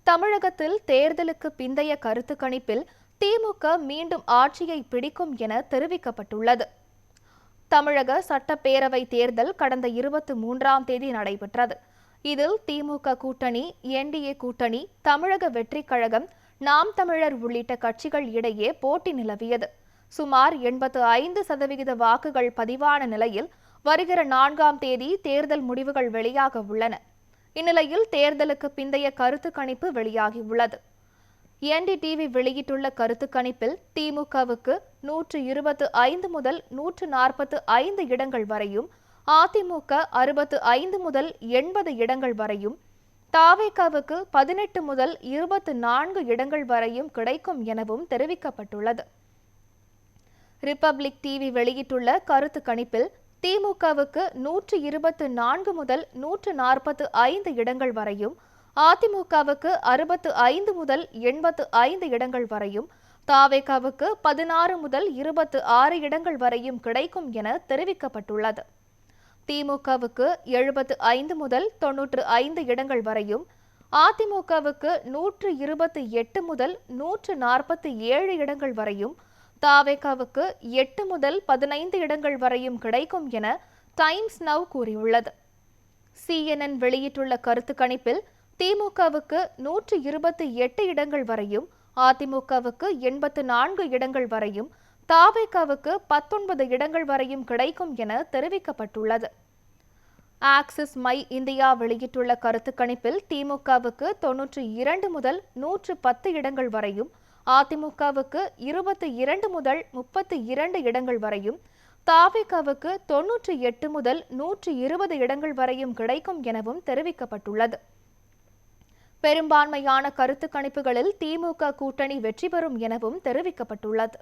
தமிழகத்தில் தேர்தலுக்கு பிந்தைய கருத்து கணிப்பில் திமுக மீண்டும் ஆட்சியை பிடிக்கும் என தெரிவிக்கப்பட்டுள்ளது. தமிழக சட்டப்பேரவை தேர்தல் கடந்த 23ஆம் தேதி நடைபெற்றது. இதில் திமுக கூட்டணி, என்டிஏ கூட்டணி, தமிழக வெற்றிக் கழகம், நாம் தமிழர் உள்ளிட்ட கட்சிகள் இடையே போட்டி நிலவியது. சுமார் 85% வாக்குகள் பதிவான நிலையில் வருகிற 4ஆம் தேதி தேர்தல் முடிவுகள் வெளியாக உள்ளன. இந்நிலையில் தேர்தலுக்கு பிந்தைய கருத்து கணிப்பு வெளியாகியுள்ளது. என்டிடிவி வெளியிட்டுள்ள கருத்து கணிப்பில் திமுகவுக்கு 125 முதல் 145 இடங்கள் வரையும், அதிமுக 65 முதல் 80 இடங்கள் வரையும், தவேகாவுக்கு 18 முதல் 24 இடங்கள் வரையும் கிடைக்கும் எனவும் தெரிவிக்கப்பட்டுள்ளது. ரிபப்ளிக் டிவி வெளியிட்டுள்ள கருத்து கணிப்பில் திமுகவுக்கு 124 முதல் 145 இடங்கள் வரையும், அதிமுகவுக்கு 65 முதல் 85 இடங்கள் வரையும், தவேகாவுக்கு 16 முதல் 26 இடங்கள் வரையும் கிடைக்கும் என தெரிவிக்கப்பட்டுள்ளது. திமுகவுக்கு 75 முதல் 95 இடங்கள் வரையும், அதிமுகவுக்கு 128 முதல் 147 இடங்கள் வரையும், தவேகாவுக்கு 8 முதல் 15 இடங்கள் வரையும் கிடைக்கும் என டைம்ஸ் நவ் கூறியுள்ளது. CNN வெளியிட்டுள்ள கருத்து கணிப்பில் திமுகவுக்கு 128 இடங்கள் வரையும், அதிமுகவுக்கு 84 இடங்கள் வரையும், தவேகாவுக்கு 19 இடங்கள் வரையும் கிடைக்கும் என தெரிவிக்கப்பட்டுள்ளது. ஆக்சிஸ் மை இந்தியா வெளியிட்டுள்ள கருத்து கணிப்பில் திமுகவுக்கு 92 முதல் 110 இடங்கள் வரையும், அதிமுகவுக்கு 22 முதல் 32 இடங்கள் வரையும், தவேகாவுக்கு 98 முதல் 120 இடங்கள் வரையும் கிடைக்கும் எனவும் தெரிவிக்கப்பட்டுள்ளது. பெரும்பான்மையான கருத்து கணிப்புகளில் திமுக கூட்டணி வெற்றி பெறும் எனவும் தெரிவிக்கப்பட்டுள்ளது.